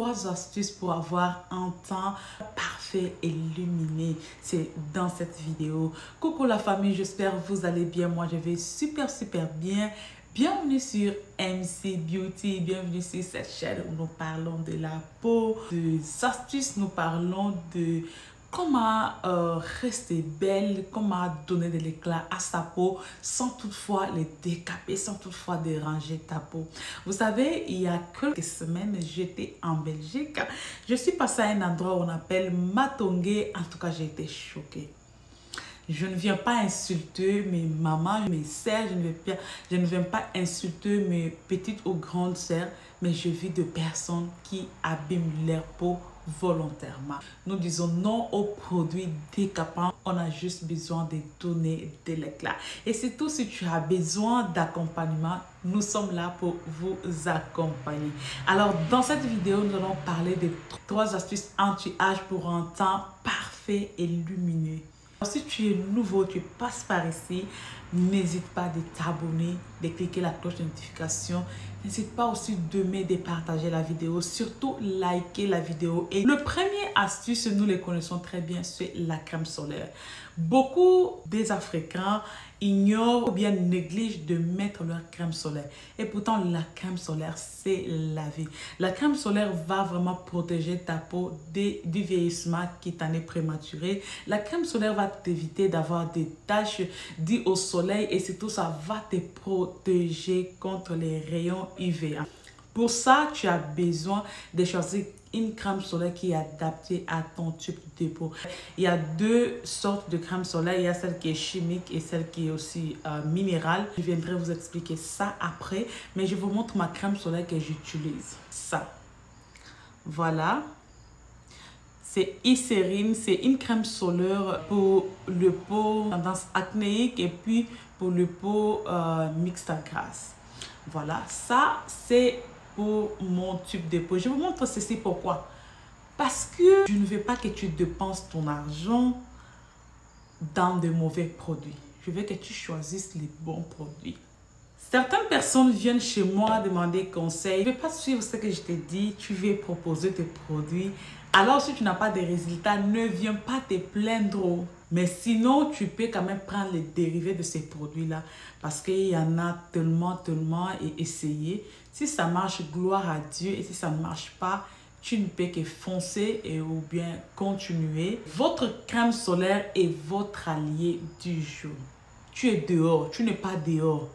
3 astuces pour avoir un teint parfait et lumineux. C'est dans cette vidéo. Coucou la famille, j'espère que vous allez bien. Moi, je vais super bien. Bienvenue sur MC Beauty, bienvenue sur cette chaîne où nous parlons de la peau, des astuces, nous parlons de comment rester belle, comment donner de l'éclat à sa peau sans toutefois les décaper, sans toutefois déranger ta peau. Vous savez, il y a quelques semaines, j'étais en Belgique. Je suis passée à un endroit où on appelle Matongé. En tout cas, j'ai été choquée. Je ne viens pas insulter mes mamans, mes sœurs, je ne viens pas insulter mes petites ou grandes sœurs, mais je vis de personnes qui abîment leur peau volontairement. Nous disons non aux produits décapants, on a juste besoin de donner de l'éclat. Et surtout si tu as besoin d'accompagnement, nous sommes là pour vous accompagner. Alors dans cette vidéo, nous allons parler de 3 astuces anti-âge pour un teint parfait et lumineux. Si tu es nouveau, tu passes par ici, n'hésite pas de t'abonner, de cliquer la cloche de notification. N'hésite pas aussi de partager la vidéo, surtout liker la vidéo. Et le premier astuce, nous les connaissons très bien, c'est la crème solaire. Beaucoup des Africains ignorent ou bien négligent de mettre leur crème solaire. Et pourtant, la crème solaire, c'est la vie. La crème solaire va vraiment protéger ta peau du vieillissement qui t'en est prématuré. La crème solaire va t'éviter d'avoir des taches dues au soleil et surtout, ça va te protéger contre les rayons UV. Pour ça, tu as besoin de choisir une crème solaire qui est adaptée à ton type de peau. Il y a 2 sortes de crème solaire. Il y a celle qui est chimique et celle qui est aussi minérale. Je viendrai vous expliquer ça après. Mais je vous montre ma crème solaire que j'utilise. Ça. Voilà. C'est Eucérine. C'est une crème solaire pour le peau tendance acnéique et puis pour le peau mixte à grasse. Voilà. Ça, c'est pour mon type de peau. Je vous montre ceci pourquoi. Parce que je ne veux pas que tu dépenses ton argent dans de mauvais produits. Je veux que tu choisisses les bons produits. Certaines personnes viennent chez moi demander conseil. Je ne vais pas suivre ce que je te dis. Tu veux proposer tes produits. Alors si tu n'as pas de résultats, ne viens pas te plaindre. Mais sinon, tu peux quand même prendre les dérivés de ces produits-là. Parce qu'il y en a tellement et essayer. Si ça marche, gloire à Dieu. Et si ça ne marche pas, tu ne peux que foncer ou bien continuer. Votre crème solaire est votre allié du jour. Tu es dehors, tu n'es pas dehors.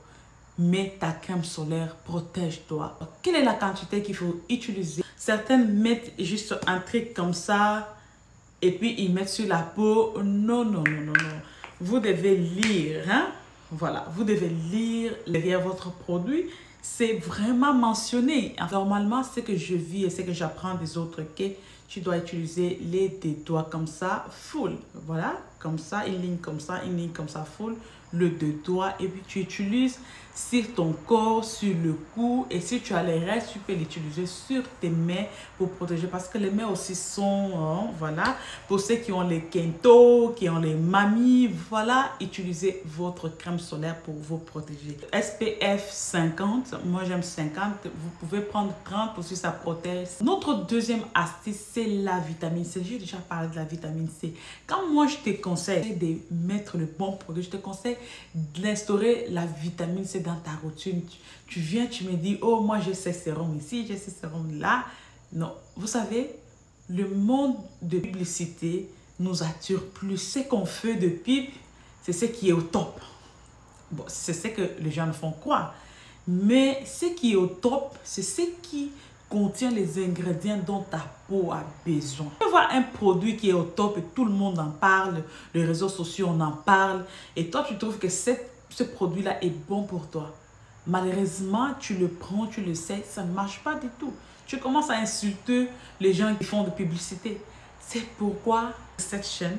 Mais ta crème solaire protège-toi. Quelle est la quantité qu'il faut utiliser? Certaines mettent juste un truc comme ça et puis ils mettent sur la peau. Non. Vous devez lire. Hein? Voilà, vous devez lire derrière votre produit. C'est vraiment mentionné. Normalement, ce que je vis et ce que j'apprends des autres, que tu dois utiliser les doigts comme ça, full. Voilà, comme ça, une ligne comme ça, full. Le 2 doigts et puis tu utilises sur ton corps, sur le cou et si tu as les restes, tu peux l'utiliser sur tes mains pour protéger parce que les mains aussi sont, voilà, pour ceux qui ont les kento, qui ont les mamies, voilà, utilisez votre crème solaire pour vous protéger. SPF 50, moi j'aime 50, vous pouvez prendre 30 aussi, ça protège. Notre deuxième astuce, c'est la vitamine C. J'ai déjà parlé de la vitamine C. Quand moi je te conseille de mettre le bon produit, je te conseille d'instaurer la vitamine C dans ta routine. Tu viens, tu me dis, oh, moi j'ai ce sérum ici, j'ai ce sérum là. Non, vous savez, le monde de publicité nous attire plus. Ce qu'on fait de pub, c'est ce qui est au top. Bon, c'est ce que les gens font croire. Mais ce qui est au top, c'est ce qui contient les ingrédients dont ta peau a besoin. Tu vois un produit qui est au top et tout le monde en parle, les réseaux sociaux on en parle et toi tu trouves que ce produit-là est bon pour toi. Malheureusement, tu le prends, tu le sais, ça ne marche pas du tout. Tu commences à insulter les gens qui font de publicité. C'est pourquoi cette chaîne,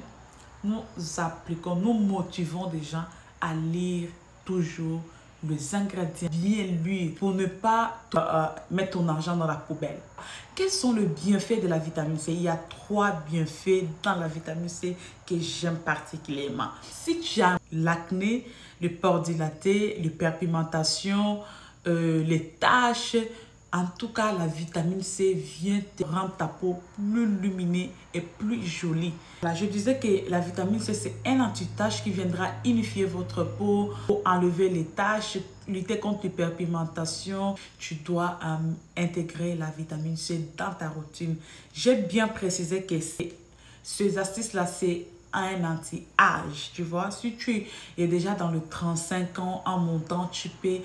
nous appliquons, nous motivons des gens à lire toujours les ingrédients bien lus pour ne pas mettre ton argent dans la poubelle. Quels sont les bienfaits de la vitamine C? Il y a 3 bienfaits dans la vitamine C que j'aime particulièrement. Si tu as l'acné, les pores dilatés, l'hyperpigmentation, les taches, En tout cas, la vitamine C vient te rendre ta peau plus lumineuse et plus jolie. Là, je disais que la vitamine C, c'est un anti-tache qui viendra unifier votre peau pour enlever les taches, lutter contre l'hyperpigmentation. Tu dois intégrer la vitamine C dans ta routine. J'ai bien précisé que ces astuces-là, c'est un anti-âge, tu vois. Si tu es déjà dans le 35 ans en montant, tu peux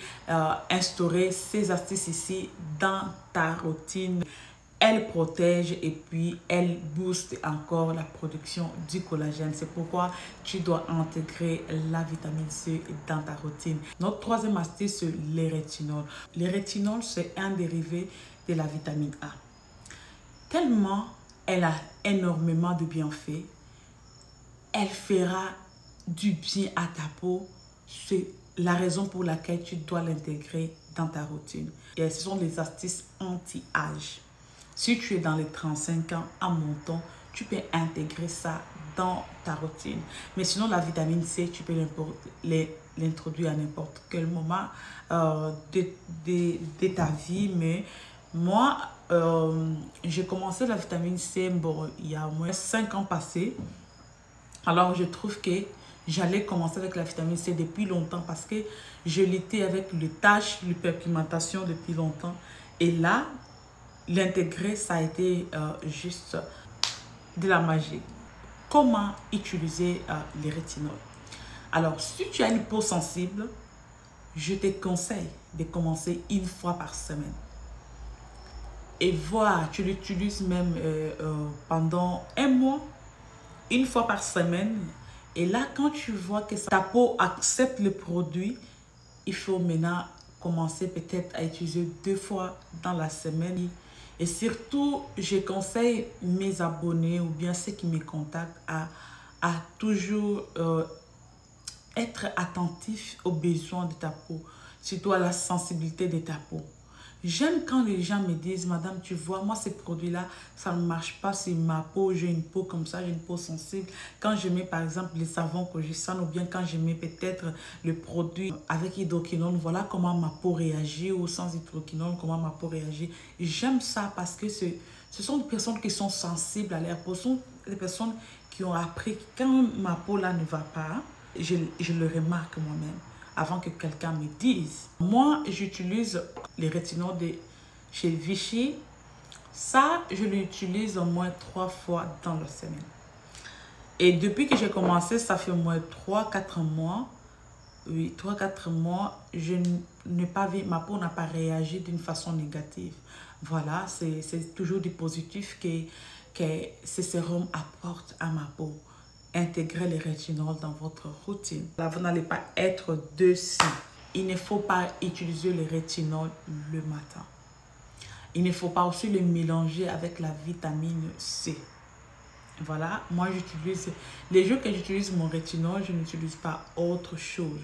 instaurer ces astuces ici dans ta routine. Elle protège et puis elle booste encore la production du collagène. C'est pourquoi tu dois intégrer la vitamine C dans ta routine. Notre troisième astuce, c'est les rétinols. Les rétinols, c'est un dérivé de la vitamine A. Tellement elle a énormément de bienfaits, elle fera du bien à ta peau. C'est la raison pour laquelle tu dois l'intégrer dans ta routine. Et ce sont les astuces anti-âge. Si tu es dans les 35 ans en montant, tu peux intégrer ça dans ta routine. Mais sinon, la vitamine C, tu peux l'introduire à n'importe quel moment de ta vie. Mais moi, j'ai commencé la vitamine C bon, il y a au moins 5 ans passés. Alors, je trouve que j'allais commencer avec la vitamine C depuis longtemps parce que je luttais avec les taches, l'hyperpigmentation depuis longtemps. Et là, l'intégrer, ça a été juste de la magie. Comment utiliser les rétinols? Alors, si tu as une peau sensible, je te conseille de commencer une fois par semaine. Et voir, tu l'utilises même pendant un mois, une fois par semaine. Et là, quand tu vois que ta peau accepte le produit, il faut maintenant commencer peut-être à utiliser 2 fois dans la semaine. Et surtout, je conseille mes abonnés ou bien ceux qui me contactent à toujours être attentif aux besoins de ta peau, surtout à la sensibilité de ta peau. J'aime quand les gens me disent, madame, tu vois, moi, ces produits-là, ça ne marche pas sur ma peau. J'ai une peau comme ça, j'ai une peau sensible. Quand je mets, par exemple, les savons que je sens, ou bien quand je mets peut-être le produit avec hydroquinone, voilà comment ma peau réagit, ou sans hydroquinone, comment ma peau réagit. J'aime ça parce que ce sont des personnes qui sont sensibles à leur peau. Ce sont des personnes qui ont appris que quand ma peau là ne va pas, je le remarque moi-même, avant que quelqu'un me dise. Moi, j'utilise les rétinols de chez Vichy. Ça, je l'utilise au moins 3 fois dans la semaine. Et depuis que j'ai commencé, ça fait au moins 3-4 mois. Oui, 3-4 mois, je n'ai pas vu, ma peau n'a pas réagi d'une façon négative. Voilà, c'est toujours du positif que ces sérums apportent à ma peau. Intégrez les rétinols dans votre routine. Là, vous n'allez pas être dessus. Il ne faut pas utiliser les rétinols le matin. Il ne faut pas aussi les mélanger avec la vitamine C. Voilà, moi j'utilise, les jours que j'utilise mon rétinol, je n'utilise pas autre chose.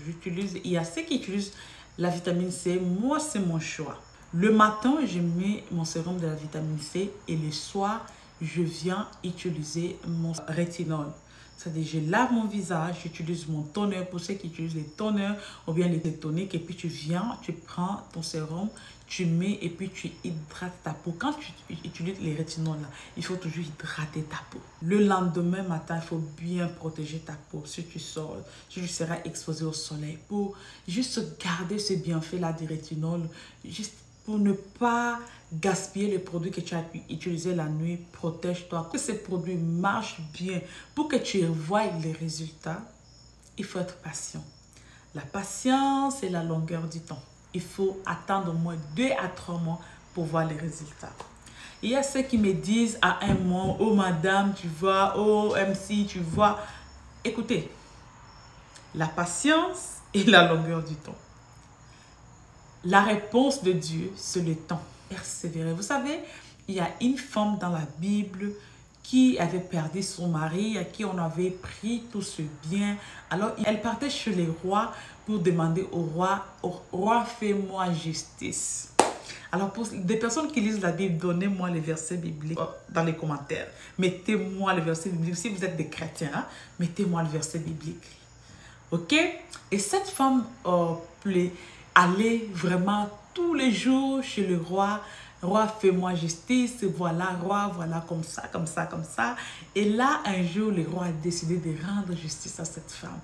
Il y a ceux qui utilisent la vitamine C, moi c'est mon choix. Le matin, je mets mon sérum de la vitamine C et le soir, je viens utiliser mon rétinol. C'est-à-dire, je lave mon visage, j'utilise mon toner pour ceux qui utilisent les toners ou bien les toniques. Et puis, tu viens, tu prends ton sérum, tu mets et puis tu hydrates ta peau. Quand tu utilises les rétinols, là, il faut toujours hydrater ta peau. Le lendemain matin, il faut bien protéger ta peau. Si tu sors, si tu seras exposé au soleil, pour juste garder ce bienfait-là des rétinols, juste pour ne pas gaspiller les produits que tu as utilisés la nuit, protège-toi. Que ces produits marchent bien. Pour que tu vois les résultats, il faut être patient. La patience et la longueur du temps. Il faut attendre au moins 2 à 3 mois pour voir les résultats. Il y a ceux qui me disent à un mois, oh madame, tu vois, oh MC, tu vois. Écoutez, la patience et la longueur du temps. La réponse de Dieu, c'est le temps. Persévérer. Vous savez, il y a une femme dans la Bible qui avait perdu son mari, à qui on avait pris tout ce bien. Alors, elle partait chez les rois pour demander au roi, fais-moi justice. Alors, pour des personnes qui lisent la Bible, donnez-moi les versets bibliques dans les commentaires. Mettez-moi les versets bibliques. Si vous êtes des chrétiens, hein, mettez-moi le verset biblique. Ok? Et cette femme aller vraiment tous les jours chez le roi. Roi, fais-moi justice, voilà, roi, voilà, comme ça, comme ça, comme ça. Et là, un jour, le roi a décidé de rendre justice à cette femme.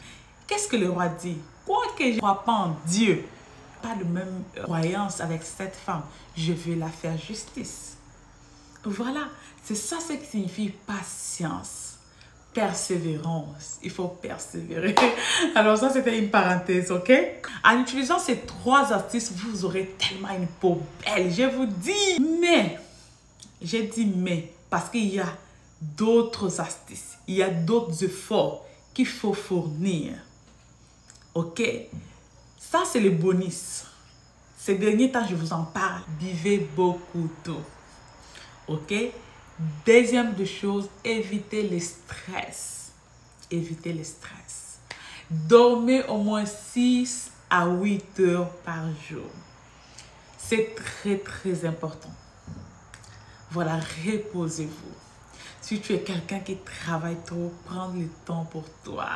Qu'est-ce que le roi dit? Quoi que je ne crois pas en Dieu, pas de même croyance avec cette femme, je vais la faire justice. Voilà, c'est ça ce qui signifie patience, persévérance. Il faut persévérer. Alors ça, c'était une parenthèse, ok? En utilisant ces 3 astuces, vous aurez tellement une peau belle, je vous dis. Mais, j'ai dit mais, parce qu'il y a d'autres astuces, il y a d'autres efforts qu'il faut fournir. Ok? Ça, c'est le bonus. Ces derniers temps, je vous en parle. Buvez beaucoup d'eau. Ok? Deuxième de chose, évitez le stress. Évitez le stress. Dormez au moins 6 à 8 heures par jour. C'est très, très important. Voilà, reposez-vous. Si tu es quelqu'un qui travaille trop, prends le temps pour toi.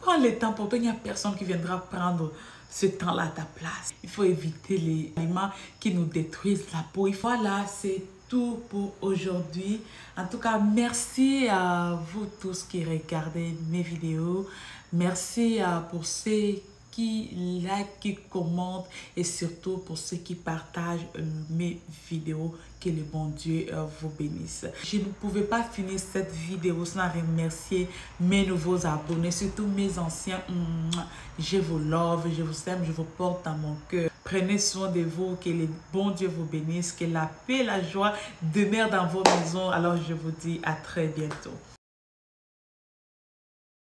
Prends le temps pour toi. Il n'y a personne qui viendra prendre ce temps-là à ta place. Il faut éviter les aliments qui nous détruisent la peau. Voilà, c'est tout pour aujourd'hui. En tout cas, merci à vous tous qui regardez mes vidéos. Merci pour ceux qui like, qui commentent et surtout pour ceux qui partagent mes vidéos. Que le bon Dieu vous bénisse. Je ne pouvais pas finir cette vidéo sans remercier mes nouveaux abonnés, surtout mes anciens. Je vous love, je vous aime, je vous porte dans mon cœur. Prenez soin de vous, que le bon Dieu vous bénisse, que la paix et la joie demeurent dans vos maisons. Alors je vous dis à très bientôt.